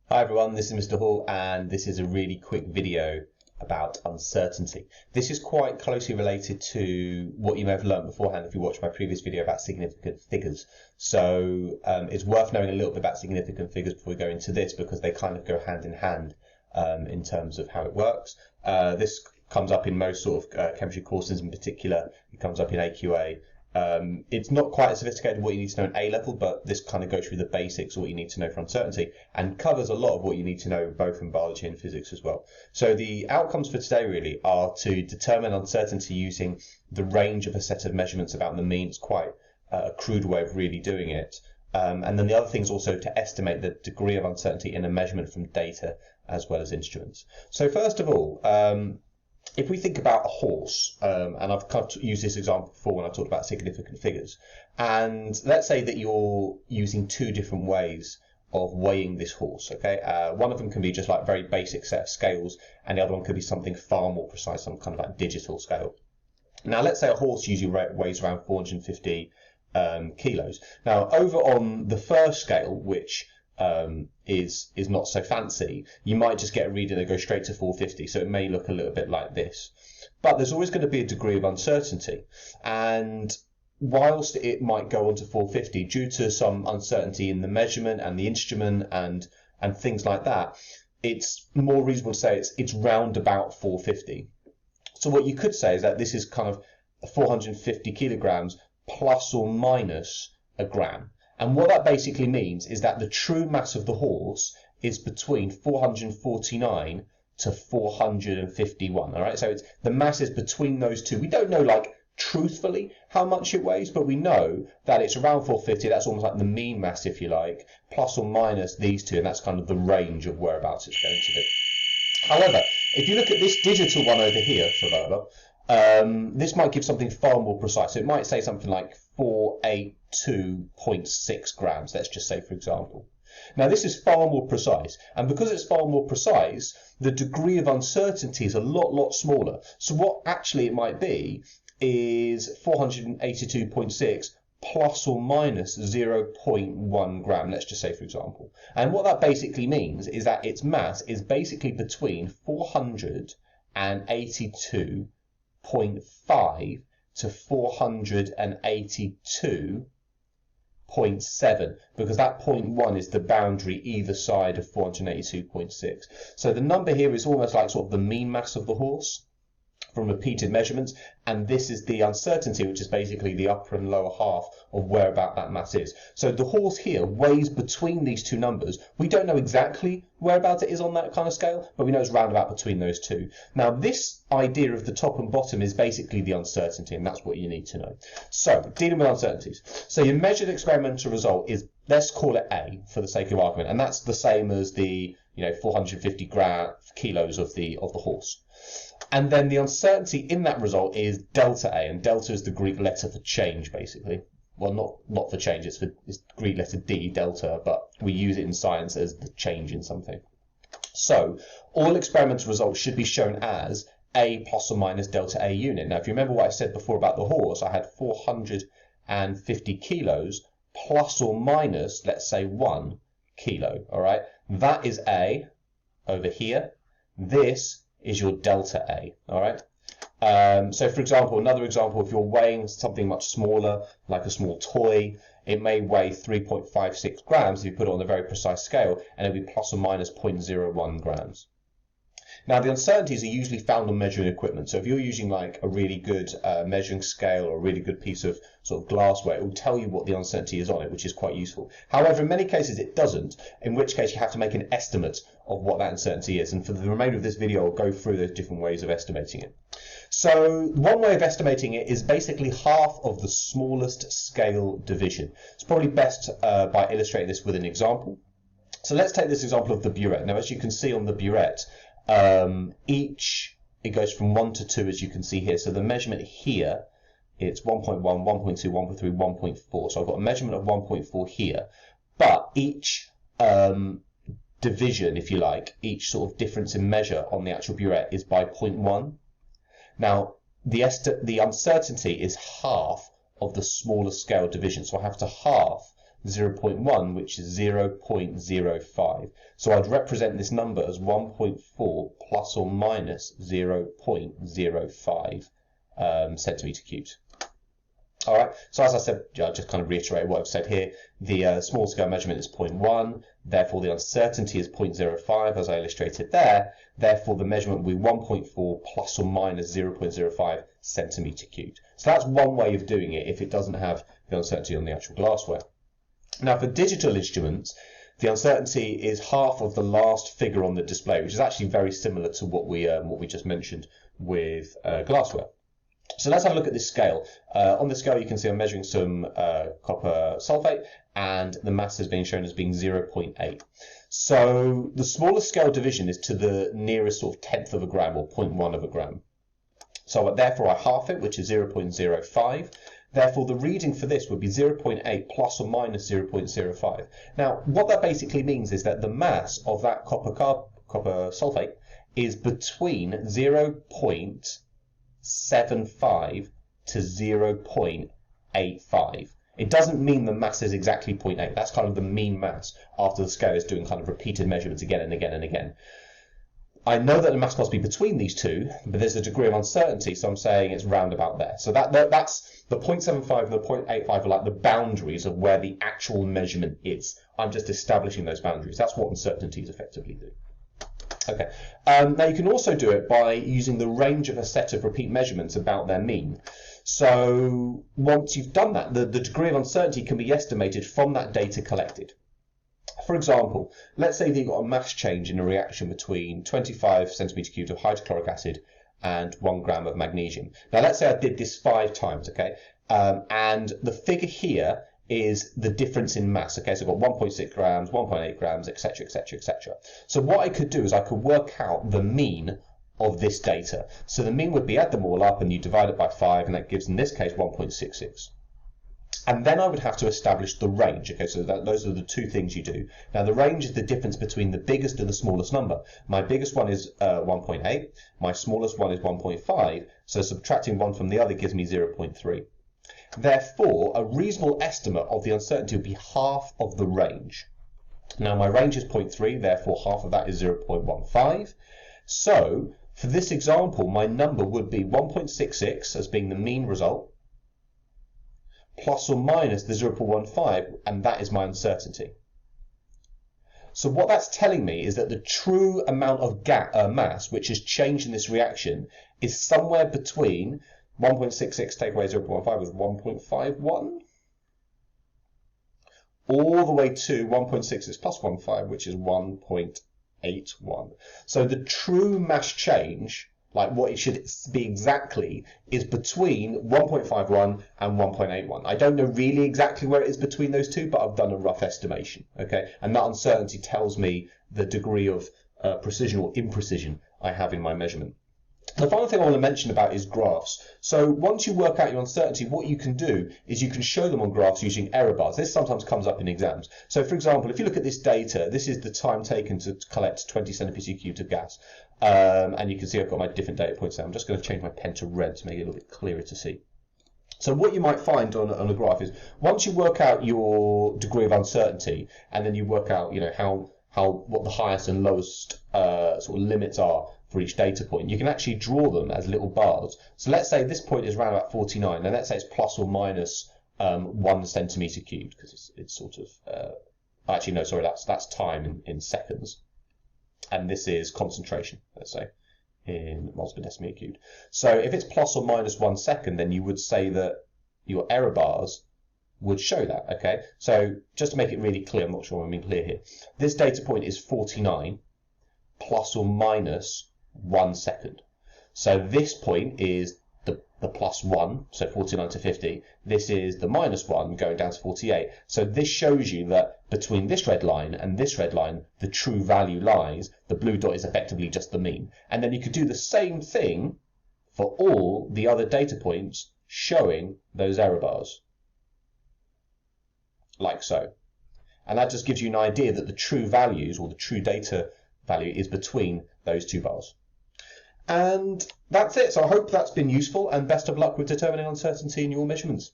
Hi everyone, this is Mr. Hall and this is a really quick video about uncertainty. This is quite closely related to what you may have learned beforehand if you watched my previous video about significant figures. So it's worth knowing a little bit about significant figures before we go into this because they kind of go hand in hand in terms of how it works. This comes up in most sort of chemistry courses, in particular. It comes up in AQA. It's not quite as sophisticated as what you need to know in A level, but this kind of goes through the basics of what you need to know for uncertainty and covers a lot of what you need to know both in biology and physics as well. So the outcomes for today really are to determine uncertainty using the range of a set of measurements about the mean. It's quite a crude way of really doing it. And then the other thing is also to estimate the degree of uncertainty in a measurement from data as well as instruments. So first of all, if we think about a horse, and I've kind of used this example before when I talked about significant figures, and let's say that you're using two different ways of weighing this horse, okay? One of them can be just like very basic set of scales, and the other one could be something far more precise, some kind of like digital scale. Now, let's say a horse usually weighs around 450 kilos. Now, over on the first scale, which is not so fancy, you might just get a reading that goes straight to 450, so it may look a little bit like this. But there's always going to be a degree of uncertainty, and whilst it might go on to 450 due to some uncertainty in the measurement and the instrument and things like that, it's more reasonable to say it's round about 450. So what you could say is that this is kind of 450 kilograms plus or minus a gram. And what that basically means is that the true mass of the horse is between 449 to 451. All right, so the mass is between those two. We don't know, like, truthfully how much it weighs, but we know that it's around 450. That's almost like the mean mass, if you like, plus or minus these two, and that's kind of the range of whereabouts it's going to be. However, if you look at this digital one over here, this might give something far more precise. So it might say something like 482.6 grams, let's just say, for example. Now, this is far more precise, and because it's far more precise, the degree of uncertainty is a lot smaller. So what actually it might be is 482.6 plus or minus 0.1 gram, let's just say, for example. And what that basically means is that its mass is basically between 482.5 to 482.7, because that 0.1 is the boundary either side of 482.6. So the number here is almost like sort of the mean mass of the horse from repeated measurements, and this is the uncertainty, which is basically the upper and lower half of where about that mass is. So the horse here weighs between these two numbers. We don't know exactly whereabouts it is on that kind of scale, but we know it's round about between those two. Now, this idea of the top and bottom is basically the uncertainty, and that's what you need to know. So, dealing with uncertainties. So your measured experimental result is, let's call it A for the sake of argument, and that's the same as the 450 kilos of the horse. And then the uncertainty in that result is delta A, and delta is the Greek letter for change, basically. Well, not for change, it's Greek letter D, delta, but we use it in science as the change in something. So all experimental results should be shown as A plus or minus delta A unit. Now, if you remember what I said before about the horse, I had 450 kilos plus or minus, let's say, 1 kilo, all right? That is A over here. This is your delta A, all right? So, for example, another example, if you're weighing something much smaller, like a small toy, it may weigh 3.56 grams if you put it on a very precise scale, and it'll be plus or minus 0.01 grams. Now, the uncertainties are usually found on measuring equipment. So if you're using like a really good measuring scale or a really good piece of sort of glassware, it will tell you what the uncertainty is on it, which is quite useful. However, in many cases it doesn't, in which case you have to make an estimate of what that uncertainty is. And for the remainder of this video, I'll go through those different ways of estimating it. So one way of estimating it is basically half of the smallest scale division. It's probably best by illustrating this with an example. So let's take this example of the burette. Now, as you can see on the burette, it goes from 1 to 2, as you can see here. So the measurement here, it's 1.1, 1.2, 1.3, 1.4. So I've got a measurement of 1.4 here. But each division, if you like, each sort of difference in measure on the actual burette is by 0.1. Now, the uncertainty is half of the smaller scale division. So I have to halve 0.1, which is 0.05. So I'd represent this number as 1.4 plus or minus 0.05 centimetre cubed. All right, so as I said, I'll just kind of reiterate what I've said here. The small scale measurement is 0.1, therefore the uncertainty is 0.05, as I illustrated there. Therefore, the measurement will be 1.4 plus or minus 0.05 centimetre cubed. So that's one way of doing it if it doesn't have the uncertainty on the actual glassware. Now, for digital instruments, the uncertainty is half of the last figure on the display, which is actually very similar to what we just mentioned with glassware. So let's have a look at this scale. On the scale, you can see I'm measuring some copper sulfate, and the mass is being shown as being 0.8. So the smallest scale division is to the nearest sort of tenth of a gram, or 0.1 of a gram. So therefore I half it, which is 0.05. Therefore the reading for this would be 0.8 plus or minus 0.05. Now what that basically means is that the mass of that copper sulfate is between 0.75 to 0.85. It doesn't mean the mass is exactly 0.8. That's kind of the mean mass after the scale is doing kind of repeated measurements again and again and again. I know that the mass must be between these two, but there's a degree of uncertainty, so I'm saying it's round about there. So that's the 0.75 and the 0.85 are like the boundaries of where the actual measurement is. I'm just establishing those boundaries. That's what uncertainties effectively do. Okay. Now you can also do it by using the range of a set of repeat measurements about their mean. So once you've done that, the degree of uncertainty can be estimated from that data collected. For example, let's say that you've got a mass change in a reaction between 25 centimetre cubed of hydrochloric acid and 1 gram of magnesium. Now let's say I did this 5 times, okay? And the figure here is the difference in mass, okay? So I've got 1.6 grams, 1.8 grams, etc., etc., etc. So what I could do is I could work out the mean of this data. So the mean would be add them all up and you divide it by 5, and that gives, in this case, 1.66. And then I would have to establish the range. Okay, so those are the two things you do. Now the range is the difference between the biggest and the smallest number. My biggest one is 1.8, my smallest one is 1.5, so subtracting one from the other gives me 0.3. Therefore, a reasonable estimate of the uncertainty would be half of the range. Now my range is 0.3, therefore half of that is 0.15. So for this example, my number would be 1.66 as being the mean result, plus or minus the 0.15, and that is my uncertainty. So what that's telling me is that the true amount of mass which has changed in this reaction is somewhere between 1.66 take away 0.15 is 1.51, all the way to 1.66 plus 1.5, which is 1.81. So the true mass change, like what it should be exactly, is between 1.51 and 1.81. I don't know really exactly where it is between those two, but I've done a rough estimation, okay? And that uncertainty tells me the degree of precision or imprecision I have in my measurement. The final thing I want to mention about is graphs. So once you work out your uncertainty, what you can do is you can show them on graphs using error bars. This sometimes comes up in exams. So for example, if you look at this data, this is the time taken to collect 20 centimetre cubed of gas. And you can see I've got my different data points there. I'm just going to change my pen to red to make it a little bit clearer to see. So what you might find on a graph is once you work out your degree of uncertainty, and then you work out, you know, what the highest and lowest sort of limits are for each data point, you can actually draw them as little bars. So let's say this point is around about 49, and let's say it's plus or minus 1 centimetre cubed, because it's sort of actually no, sorry, that's time in seconds, and this is concentration, let's say, in moles per decimeter cubed. So if it's plus or minus 1 second, then you would say that your error bars would show that, okay? So just to make it really clear, I'm not sure I'm being clear here, this data point is 49 plus or minus 1 second. So this point is the plus 1, so 49 to 50. This is the minus 1 going down to 48. So this shows you that between this red line and this red line, the true value lies. The blue dot is effectively just the mean. And then you could do the same thing for all the other data points showing those error bars, like so. And that just gives you an idea that the true values, or the true data value, is between those two bars. And that's it. So I hope that's been useful, and best of luck with determining uncertainty in your measurements.